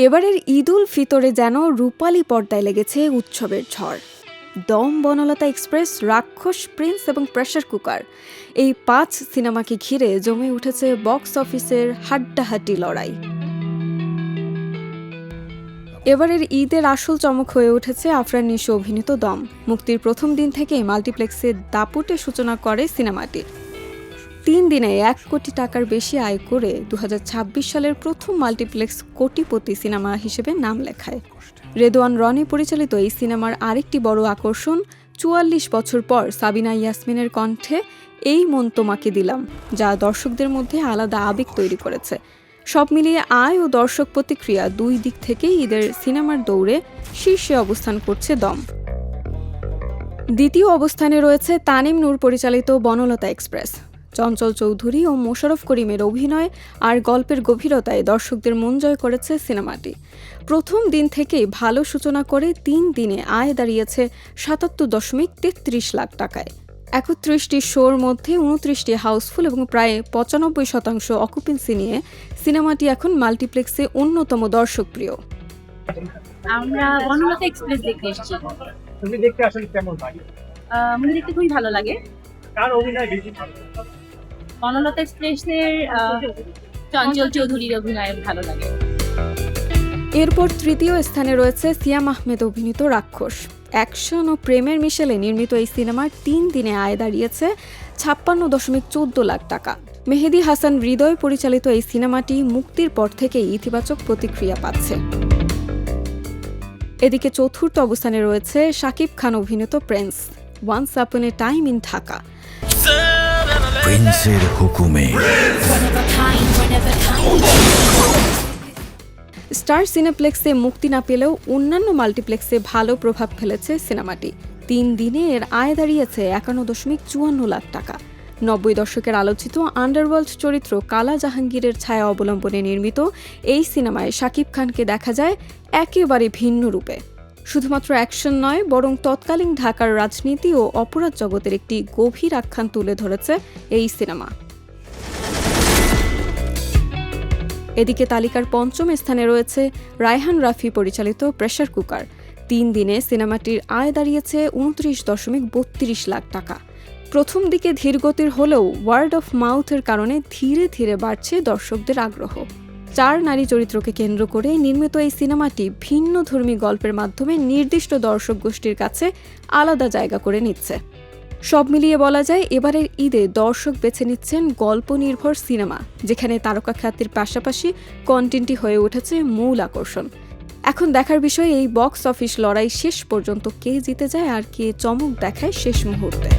এবারের ঈদ উল ফিতরে যেন রূপালী পর্দায় লেগেছে উৎসবের ঝড়। দম, বনলতা এক্সপ্রেস, রাক্ষস, প্রিন্স এবং প্রেসার কুকার, এই 5 সিনেমাকে ঘিরে জমে উঠেছে বক্স অফিসের হাড্ডাহাড্ডি লড়াই। এবারের ঈদের আসল চমক হয়ে উঠেছে আফরান নিশো অভিনীত দম। মুক্তির প্রথম দিন থেকেই মাল্টিপ্লেক্সে দাপুটে সূচনা করে সিনেমাটি। 3 দিনে 1 কোটি টাকার বেশি আয় করে 2026 সালের প্রথম মাল্টিপ্লেক্স কোটিপতি সিনেমা হিসেবে নাম লেখায়। রেদওয়ান রনি পরিচালিত এই সিনেমার আরেকটি বড় আকর্ষণ 44 বছর পর সাবিনা ইয়াসমিনের কণ্ঠে এই মন তোমাকে দিলাম, যা দর্শকদের মধ্যে আলাদা আবেগ তৈরি করেছে। সব মিলিয়ে আয় ও দর্শক প্রতিক্রিয়া 2 দিক থেকেই ঈদের সিনেমার দৌড়ে শীর্ষে অবস্থান করছে দম। দ্বিতীয় অবস্থানে রয়েছে তানিম নূর পরিচালিত বনলতা এক্সপ্রেস। চঞ্চল চৌধুরী ও মোশাররফ করিমের অভিনয় আর গল্পের গভীরতায় দর্শকদের মন জয় করেছে সিনেমাটি। প্রথম দিন থেকেই ভালো সূচনা করে 3 দিনে আয় দাঁড়িয়েছে ৭৭.৩৩ লাখ টাকায়। 31টি শোর মধ্যে 29টি হাউসফুল এবং প্রায় 95% অকুপেন্সি নিয়ে সিনেমাটি এখন মাল্টিপ্লেক্সে অন্যতম দর্শকপ্রিয়। আমরা বনলতা এক্সপ্রেস দেখতে এসেছি। তুমি দেখতে আসলে কেমন লাগে? আমাকে দেখতে খুবই ভালো লাগে। কার অভিনয় বেশি ভালো? বনলতা এক্সপ্রেসের চঞ্চল চৌধুরীর অভিনয় ভালো লাগে। এরপর তৃতীয় স্থানে রয়েছে সিয়াম আহমেদ অভিনীত রাক্ষস। অ্যাকশন ও প্রেমের মিশেলে নির্মিত এই সিনেমার 3 দিনে আয় দাঁড়িয়েছে 56.14 লাখ টাকা। মেহেদী হাসান হৃদয় পরিচালিত এই সিনেমাটি মুক্তির পর থেকেই ইতিবাচক প্রতিক্রিয়া পাচ্ছে। এদিকে চতুর্থ অবস্থানে রয়েছে শাকিব খান অভিনীত prince, once upon a time in Dhaka. প্রিন্সের হুকুমে স্টার সিনেপ্লেক্সে মুক্তি না পেলেও অন্যান্য মাল্টিপ্লেক্সে ভালো প্রভাব ফেলেছে সিনেমাটি। 3 দিনে এর আয় দাঁড়িয়েছে 51.54 লাখ টাকা। 90 দশকের আলোচিত আন্ডারওয়ার্ল্ড চরিত্র কালা জাহাঙ্গীরের ছায়া অবলম্বনে নির্মিত এই সিনেমায় শাকিব খানকে দেখা যায় একেবারে ভিন্ন রূপে। শুধুমাত্র অ্যাকশন নয়, বরং তৎকালীন ঢাকার রাজনীতি ও অপরাধ জগতের একটি গভীর আখ্যান তুলে ধরেছে এই সিনেমা। এদিকে তালিকার 5ম স্থানে রয়েছে রায়হান রাফি পরিচালিত প্রেসার কুকার। 3 দিনে সিনেমাটির আয় দাঁড়িয়েছে 29.32 লাখ টাকা। প্রথম দিকে ধীরগতির হলেও ওয়ার্ড অফ মাউথের কারণে ধীরে ধীরে বাড়ছে দর্শকদের আগ্রহ। 4 নারী চরিত্রকে কেন্দ্র করে নির্মিত এই সিনেমাটি ভিন্নধর্মী গল্পের মাধ্যমে নির্দিষ্ট দর্শক গোষ্ঠীর কাছে আলাদা জায়গা করে নিচ্ছে। সব মিলিয়ে বলা যায় এবারের ঈদে দর্শক বেছে নিচ্ছেন গল্প নির্ভর সিনেমা, যেখানে তারকা খ্যাতির পাশাপাশি কন্টেন্টই হয়ে উঠেছে মূল আকর্ষণ। এখন দেখার বিষয় এই বক্স অফিস লড়াই শেষ পর্যন্ত কে জিতে যায় আর কে চমক দেখায় শেষ মুহূর্তে।